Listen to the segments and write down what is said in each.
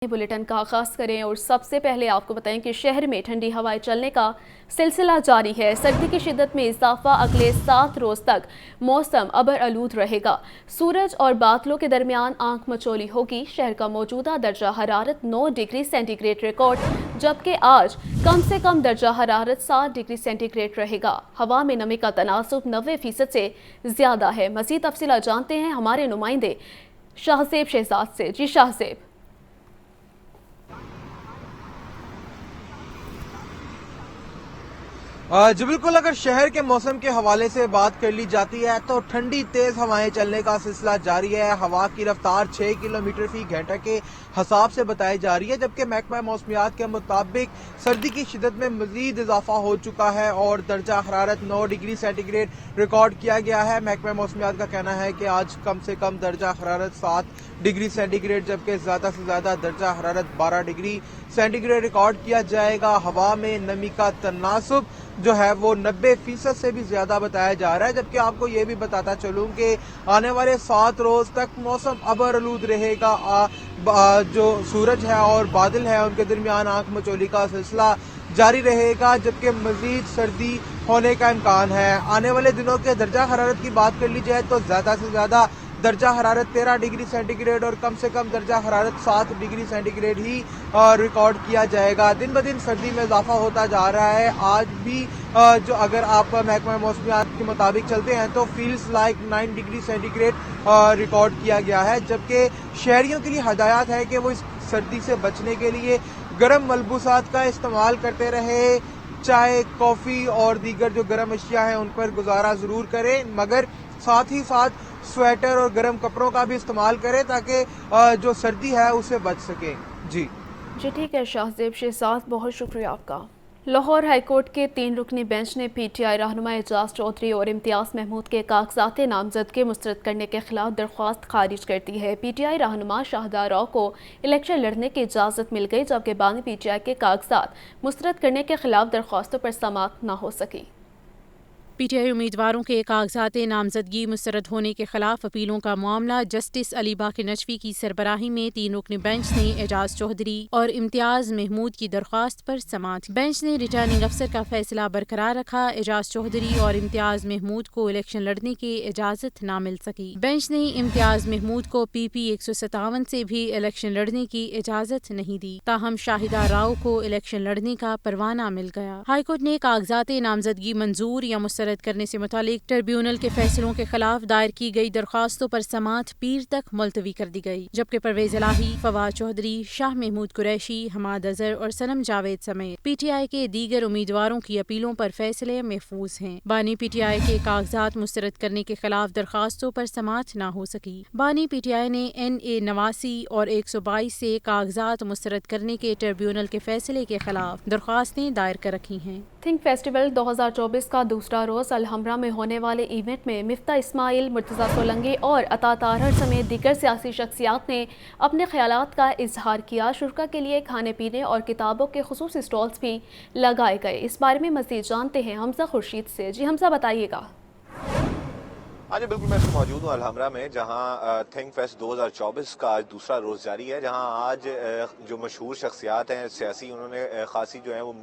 Bulletin का आगाज करें और सबसे पहले आपको बताएं कि शहर में ठंडी हवाएं चलने का सिलसिला जारी है। सर्दी की शिद्दत में इजाफा अगले 7 रोज तक मौसम अबर आलूद रहेगा। सूरज और बादलों के दरमियान आंख मचोली होगी। शहर का मौजूदा दर्जा हरारत 9 डिग्री सेंटीग्रेड रिकॉर्ड, जबकि आज कम से कम दर्जा हरारत 7 डिग्री सेंटीग्रेड रहेगा। हवा में नमी का तनासुब 90% से ज्यादा है। मजीद तफसीलात जानते हैं हमारे नुमाइंदे शाहजेब शहजाद से। जी शाहजेब। जी बिल्कुल, अगर शहर के मौसम के हवाले से बात कर ली जाती है तो ठंडी तेज हवाएं चलने का सिलसिला जारी है। हवा की रफ्तार 6 किलोमीटर फी घंटा के हिसाब से बताई जा रही है, जबकि महकमा मौसमियात के मुताबिक सर्दी की शिद्दत में मजीद इजाफा हो चुका है और दर्जा हरारत 9 डिग्री सेंटीग्रेड रिकॉर्ड किया गया है। महकमा मौसमियात का कहना है कि आज कम से कम दर्जा हरारत 7 डिग्री सेंटीग्रेड जबकि ज्यादा से ज्यादा दर्जा हरारत 12 डिग्री सेंटीग्रेड रिकॉर्ड किया जाएगा। हवा में नमी का तनासुब जो है वो 90% से भी ज्यादा बताया जा रहा है। जबकि आपको ये भी बताता चलूं कि आने वाले 7 रोज तक मौसम अबर आलूद रहेगा। जो सूरज है और बादल है उनके दरमियान आंख मचोली का सिलसिला जारी रहेगा, जबकि मजीद सर्दी होने का इम्कान है। आने वाले दिनों के दर्जा हरारत की बात कर ली जाए तो ज्यादा से ज्यादा दर्जा हरारत 13 डिग्री सेंटीग्रेड और कम से कम दर्जा हरारत 7 डिग्री सेंटीग्रेड ही रिकॉर्ड किया जाएगा। दिन ब दिन सर्दी में इजाफा होता जा रहा है। आज भी जो अगर आप महकमा मौसमियात के मुताबिक चलते हैं तो feels like 9 degree centigrade record किया गया है, जबकि शहरियों के लिए हदायत है कि वो इस सर्दी से बचने के लिए गर्म मलबूसात का इस्तेमाल करते रहे। चाय, कॉफी और दीगर जो गर्म अशिया हैं उन पर गुजारा जरूर करें, मगर साथ ही साथ स्वेटर और गर्म कपड़ों का भी इस्तेमाल करें ताकि जो सर्दी है उससे बच सके। जी ठीक है शाहजेब शहजाद, बहुत शुक्रिया आपका। लाहौर हाईकोर्ट के 3 रुकनी बेंच ने PTI रहनुमा एजाज चौधरी और इम्तियाज महमूद के कागजात नामजदगी मुस्तरद करने के खिलाफ दरख्वास्त खारिज कर दी है। PTI रहनुमा शाहदा राव को इलेक्शन लड़ने की इजाज़त मिल गई, जबकि बानी PTI के कागजात मुस्तरद करने के खिलाफ दरख्वास्तों पर समाअत न हो सकी। PTI उम्मीदवारों के कागजात नामजदगी मुस्तरद होने के खिलाफ अपीलों का मामला जस्टिस अली बाकी नजफी की सरबराही में 3 रुकनी बेंच ने एजाज चौधरी और इम्तियाज महमूद की दरख्वास्त पर समाअत। बेंच ने रिटर्निंग अफसर का फैसला बरकरार रखा। एजाज चौधरी और इम्तियाज महमूद को इलेक्शन लड़ने की इजाजत न मिल सकी। बेंच ने इम्तियाज महमूद को PP 157 से भी इलेक्शन लड़ने की इजाजत नहीं दी, ताहम शाहिदा राव को इलेक्शन लड़ने का परवाना मिल गया। हाईकोर्ट ने कागजात नामजदगी मंजूर या मुस्तरद करने से मुतालिक ट्रिब्यूनल के फैसलों के खिलाफ दायर की गई दरख्वास्तों पर समाअत पीर तक मुलतवी कर दी गई, जबकि परवेज इलाही, फवाद चौधरी, शाह महमूद कुरैशी, हमाद अजहर और सनम जावेद समेत PTI के दीगर उम्मीदवारों की अपीलों पर फैसले महफूज हैं। बानी PTI के कागजात मुस्तरद करने के खिलाफ दरख्वास्तों पर समाअत न हो सकी। बानी PTI ने NA 89 और 122 से कागजात मुस्तरद करने के ट्रिब्यूनल के फैसले के खिलाफ दरख्वास्तें दायर कर रखी हैं। थिंक फेस्टिवल 2024 का दूसरा रोज अलहमरा में होने वाले इवेंट में मिफ्ता इस्माइल, मुर्तज़ा सोलंकी और अता तारहर समेत दीगर सियासी शख्सियात ने अपने ख्यालात का इजहार किया। शुरका के लिए खाने पीने और किताबों के खुसूसी स्टॉल्स भी लगाए गए। इस बारे में मज़ीद जानते हैं हमजा खुर्शीद से। जी हमजा, बताइएगा। हाँ जी बिल्कुल, मैं इसमें मौजूद हूँ अलहमरा में, जहाँ थिंक फेस्ट 2024 का आज दूसरा रोज़ जारी है, जहाँ आज जो मशहूर शख्सियात हैं सियासी, उन्होंने खासी जो है वो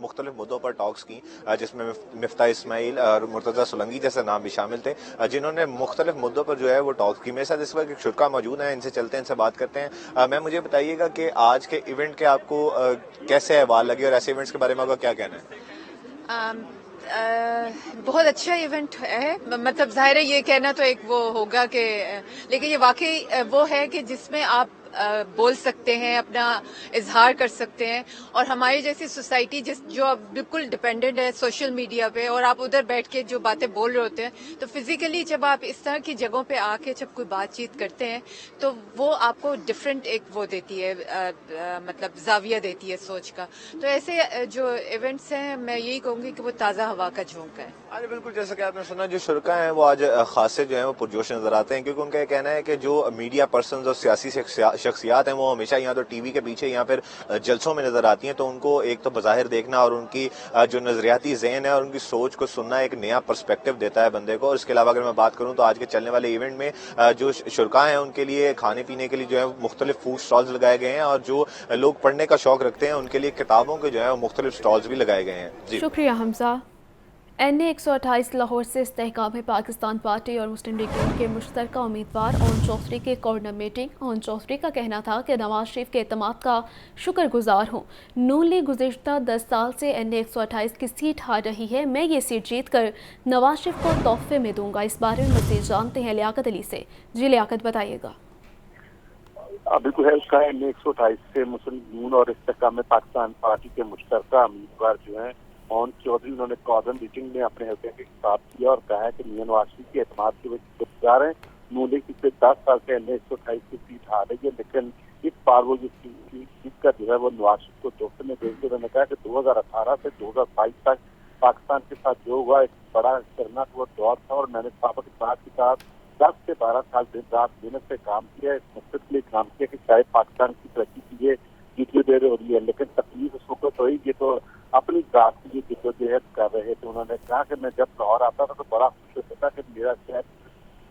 मुख्तलिफ मुद्दों पर टॉक्स की, जिसमें मिफ्ता इस्माइल और मुर्तज़ा सोलंकी जैसे नाम भी शामिल थे, जिन्होंने मुख्तलिफ मुद्दों पर जो है वो टॉक्स की। मेरे साथ इस वक्त एक शुरा मौजूद है, इनसे चलते हैं, इनसे बात करते हैं। मैं मुझे बताइएगा कि आज के इवेंट के आपको कैसे अहवाल लगे और ऐसे इवेंट्स के बारे में आपका क्या कहना है? बहुत अच्छा इवेंट है। मतलब जाहिर है ये कहना तो एक वो होगा कि, लेकिन ये वाकई वो है कि जिसमें आप बोल सकते हैं, अपना इजहार कर सकते हैं। और हमारी जैसी सोसाइटी जो अब बिल्कुल डिपेंडेंट है सोशल मीडिया पे, और आप उधर बैठ के जो बातें बोल रहे होते हैं, तो फिजिकली जब आप इस तरह की जगहों पे आके जब कोई बातचीत करते हैं तो वो आपको डिफरेंट एक वो देती है, मतलब जाविया देती है सोच का। तो ऐसे जो इवेंट्स हैं, मैं यही कहूंगी कि वो ताज़ा हवा का झोंका है। अरे बिल्कुल, जैसा कि आपने सुना, जो शुरा हैं वो आज खासे जो है वो पुरजोश नजर आते हैं, क्योंकि उनका कहना है कि जो मीडिया पर्सन और सियासी शख्सियात हैं वो हमेशा यहाँ तो टीवी के पीछे या फिर जलसों में नजर आती हैं, तो उनको एक तो बज़ाहिर देखना और उनकी जो नजरियाती ज़हन है और उनकी सोच को सुनना एक नया पर्सपेक्टिव देता है बंदे को। और इसके अलावा अगर मैं बात करूँ तो आज के चलने वाले इवेंट में जो शुरका हैं उनके लिए खाने पीने के लिए जो है मुख्तलिफ फूड स्टॉल्स लगाए गए हैं, और जो लोग पढ़ने का शौक रखते हैं उनके लिए किताबों के जो है मुख्तलिफ स्टॉल्स भी लगाए गए हैं। जी शुक्रिया हमजा। NA 128 लाहौर से इस्तेहकाम पाकिस्तान पार्टी और मुस्लिम लीग के मुश्तरका उम्मीदवार ओन चौधरी के कॉर्नर मीटिंग। ओन चौधरी का कहना था कि नवाज शरीफ के एतमाद का शुक्रगुजार हूँ। नून लीग गुज़िश्ता 10 साल से NA 128 की सीट हार रही है। मैं ये सीट जीत कर नवाज शरीफ को तोहफे में दूंगा। इस बारे में मज़ीद जानते हैं लियाकत अली से। जी लियाकत, बताइएगा। बिल्कुल है, उसका NA 128 से मुस्लिम नून और इस्तेहकाम पाकिस्तान पार्टी के मुश्तरका उम्मीदवार जो है ओन चौधरी, उन्होंने कॉर्नर मीटिंग में अपने हल्के के खिताब किया और कहा है कि मियां नवाज शरीफ के एतमाद के शुक्रगुजार हैं। नून लीग पिछले 10 साल से NA 128 की सीट हार रही है, लेकिन इस बार वो जीत का जो है वो नवाज शरीफ को तोहफे में देंगे। उन्होंने कहा कि 2018 से 2022 तक पाकिस्तान के साथ जो हुआ एक बड़ा खतरनाक वो दौर था और मैंने साबित इत्तेहाद के साथ 10 से 12 साल दिन रात मेहनत से काम किया, इस मकसद के लिए काम किया कि शायद पाकिस्तान की तरक्की की ये जिद्दोजहद हो रही है। लेकिन तकलीफ उस वक्त हुई, ये तो अपनी जात की ये जिद्दोजहद कर रहे थे। उन्होंने कहा कि मैं जब लाहौर आता था तो बड़ा खुश होता था कि मेरा शहर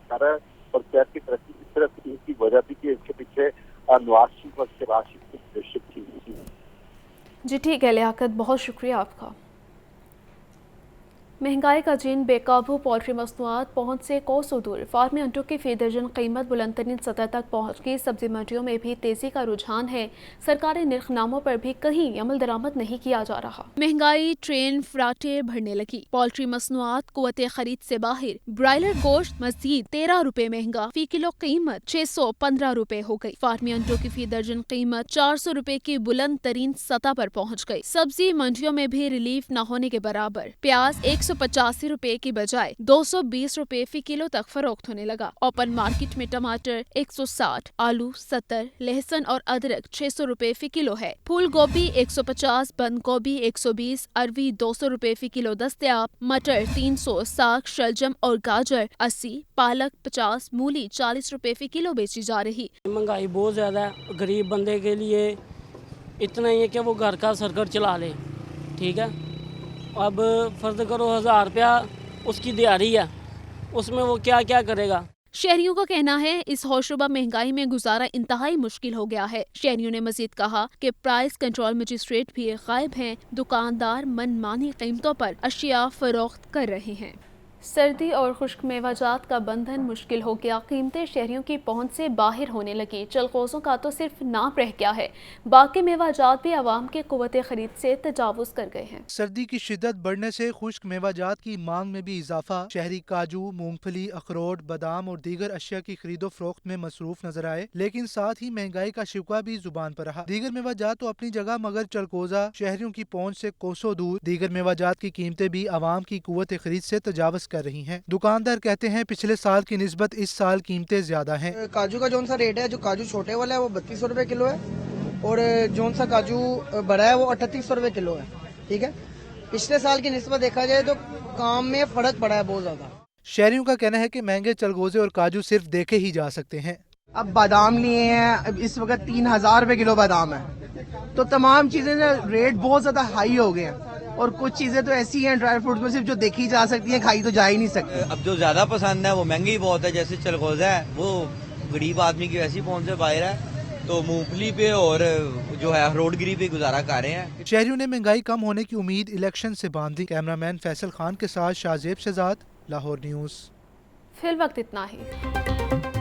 कर रहा है और शहर की तरक्की इस तरह से इसकी वजह थी कि इसके पीछे नवाज शरीफ और शहबाज शरीफ की लीडरशिप थी। जी ठीक है लियाकत, बहुत शुक्रिया आपका। महंगाई का जीन बेकाबू, पोल्ट्री मसनूआत पहुंच से कोसों दूर। फार्मी अंडों की फी दर्जन कीमत बुलंद तरीन सतह तक पहुंच गई। सब्जी मंडियों में भी तेजी का रुझान है। सरकारी निर्खनामों पर भी कहीं अमल दरामद नहीं किया जा रहा। महंगाई ट्रेन फ्राटे भरने लगी। पोल्ट्री मसनूआत कुव्वते खरीद से बाहर। ब्रायलर गोश्त मजीद 13 रुपए महंगा, फी किलो कीमत 615 रुपए हो गई। फार्मी अंडों की फी दर्जन कीमत 400 रुपए की बुलंद तरीन सतह पर पहुँच गई। सब्जी मंडियों में भी रिलीफ न होने के बराबर। प्याज 185 रुपए की बजाय 220 रुपए फी किलो तक फरोख्त होने लगा। ओपन मार्केट में टमाटर 160, आलू 70, लहसुन और अदरक 600 रुपए फी किलो है। फूल गोभी 150, बंद गोभी 120, अरवी 200 रुपए फी किलो दस्तयाब। मटर 300, साग, शलजम और गाजर 80, पालक 50, मूली 40 रुपए फी किलो बेची जा रही। महंगाई बहुत ज्यादा है, गरीब बंदे के लिए इतना ही है कि वो घर का सर्कल चला ले। ठीक है, अब फर्ज करो 1000 रुपया उसकी दिहाड़ी है, उसमें वो क्या क्या करेगा। शहरियों का कहना है इस होशरुबा महंगाई में गुजारा इंतहाई मुश्किल हो गया है। शहरियों ने मजीद कहा कि प्राइस कंट्रोल मजिस्ट्रेट भी गायब हैं। दुकानदार मनमानी कीमतों पर अशिया फरोख्त कर रहे हैं। सर्दी और खुश्क मेवाजात का बंधन मुश्किल हो गया। कीमतें शहरियों की पहुंच से बाहर होने लगी। चलखोज़ों का तो सिर्फ नाम रह गया है, बाकी मेवाजात भी आवाम के कुव्वते खरीद से तजावुज कर गए हैं। सर्दी की शिद्दत बढ़ने से खुश्क मेवाजात की मांग में भी इजाफा। शहरी काजू, मूंगफली, अखरोट, बादाम और दीगर अशिया की खरीदो फरोख्त में मसरूफ नजर आए, लेकिन साथ ही महंगाई का शिकवा भी जुबान पर रहा। दीगर मेवाजात तो अपनी जगह, मगर चलकोजा शहरियों की पहुंच से कोसों दूर। दीगर मेवाजात की कीमतें भी आवाम की कुव्वते खरीद से तजावुज कर रही हैं। दुकानदार कहते हैं पिछले साल की निस्बत इस साल कीमतें ज्यादा हैं। काजू का जोन सा रेट है, जो काजू छोटे वाला है वो 3200 रुपए किलो है और जोन सा काजू बड़ा है वो 3800 रुपए किलो है। ठीक है, पिछले साल की निस्बत देखा जाए तो काम में फर्क पड़ा है बहुत ज्यादा। शहरियों का कहना है कि महंगे चलगोजे और काजू सिर्फ देखे ही जा सकते हैं। अब बादाम लिए हैं, इस वक्त 3000 रुपए किलो बादाम है, तो तमाम चीजें रेट बहुत ज्यादा हाई हो गए हैं। और कुछ चीजें तो ऐसी हैं ड्राई फ्रूट में सिर्फ जो देखी जा सकती हैं, खाई तो जा ही नहीं सकती। अब जो ज्यादा पसंद है वो महंगी बहुत है, जैसे चलगोजा है वो गरीब आदमी की वैसी पहुंच से बाहर है, तो मूंगफली पे और जो है अखरोटगिरी पे गुजारा कर रहे हैं। शहरियों ने महंगाई कम होने की उम्मीद इलेक्शन से बांधी। कैमरामैन फैसल खान के साथ शाहजेब शहजाद, लाहौर न्यूज़। फिलवक्त इतना ही।